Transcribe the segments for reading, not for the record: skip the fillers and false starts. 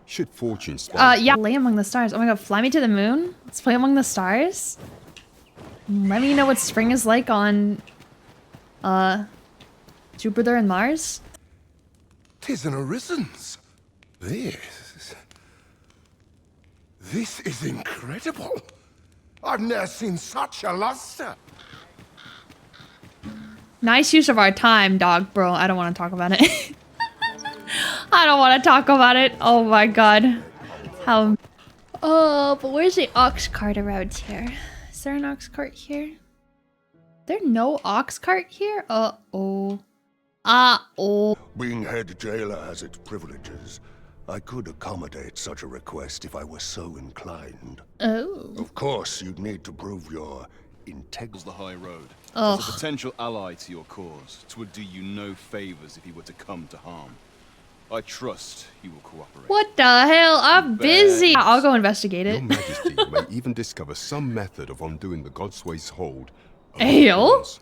Should fortune smile. Yeah. Play Among the Stars. Oh my god, fly me to the moon? Let's play Among the Stars? Let me know what spring is like on... Jupiter and Mars? 'Tis an orisons. This is incredible. I've never seen such a luster. Nice use of our time, dog, bro. I don't want to talk about it. I don't want to talk about it. Oh my god. How... Oh, but where's the ox cart around here? Is there an ox cart here? There no ox cart here? Uh-oh. Uh-oh. Being head jailer has its privileges. I could accommodate such a request if I were so inclined. Oh. Of course, you'd need to prove your integrity. The high road. Ugh. As a potential ally to your cause, 'twould do you no favors if he were to come to harm. I trust he will cooperate. What the hell? I'm busy. I'll go investigate Your it. Majesty may even discover some method of undoing the Godsway's hold. of Ayo? humans.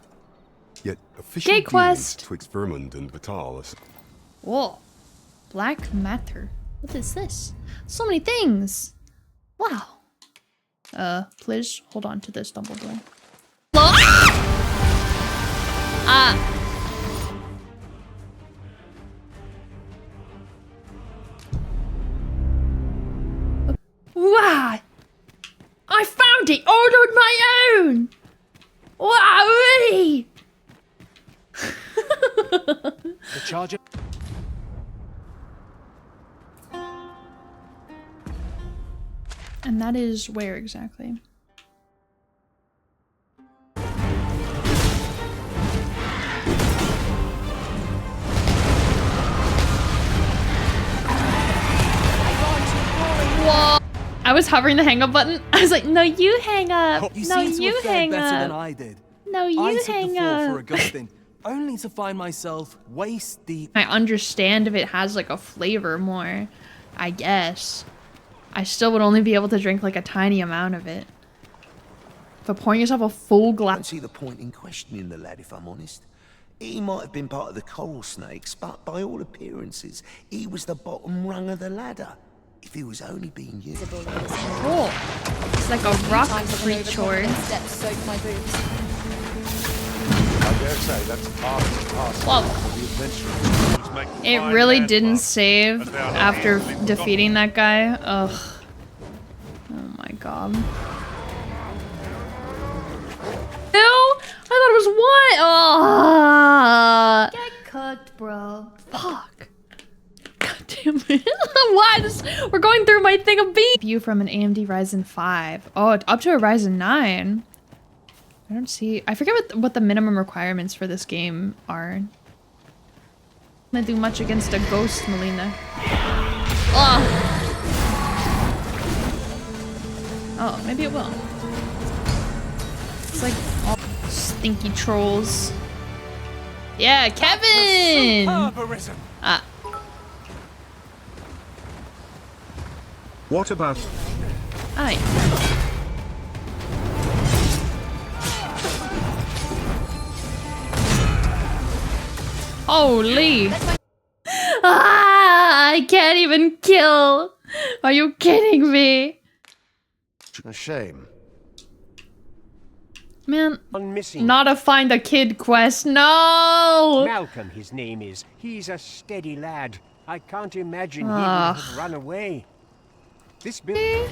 Yet official Gate quest. dealings twixt Vermund and Vitalis. Whoa. Black matter. What is this? So many things. Wow. Please hold on to this, Dumbledore. Wow! I found it all on my own! Wow! The charger. And that is where exactly? Whoa! I was hovering the hang up button. I was like, no, you hang up. You No, seem to you have fared hang better than up. I did. No, I you took the hang fall for up. Augustine, only to find myself waist deep. I understand if it has like a flavor more, I guess. I still would only be able to drink like a tiny amount of it. But pouring yourself a full I don't glass. see the point in questioning the lad, if I'm honest. He might have been part of the coral snakes, but by all appearances, he was the bottom rung of the ladder. If he was only being used. Oh, it's like a rock creature. Steps soak my boots. I dare say that's part of the task Whoa. of the adventurer. It really didn't save after defeating that guy. Ugh. Oh my god. Ew! I thought it was one! Oh. Get cooked, bro. Fuck. God damn it. What? We're going through my thing of beef. View from an AMD Ryzen 5. Oh, up to a Ryzen 9. I don't see. I forget what the minimum requirements for this game are. I'm gonna do much against a ghost, Melina. Oh. Oh, maybe it will. It's like all stinky trolls. Yeah, Kevin! What about... Aye. Holy! I can't even kill! Are you kidding me? A shame. Man, On missing. not a find a kid quest, no! Malcolm, his name is. He's a steady lad. I can't imagine he would have run away. This building.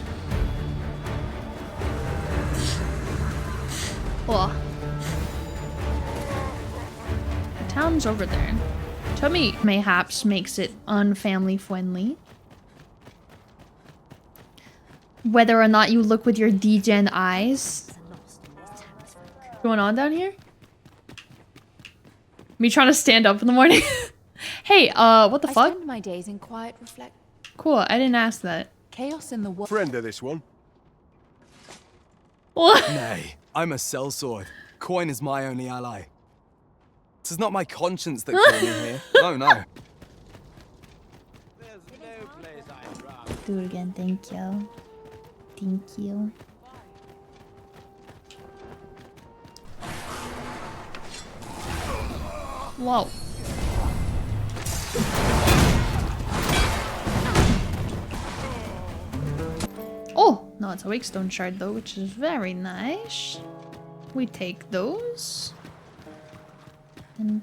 Oh. The town's over there. Tell me, mayhaps makes it unfamily friendly. Whether or not you look with your degen eyes. What's going on down here? Me trying to stand up in the morning. Hey, what the I fuck? spend my days in quiet reflect. Cool, I didn't ask that. Chaos in the world. Friend of this one. What? Nay, I'm a sellsword. Coin is my only ally. This is not my conscience that called me here. No, no. Do it again, thank you. Thank you. Whoa. No, it's a wake stone shard though, which is very nice. We take those. And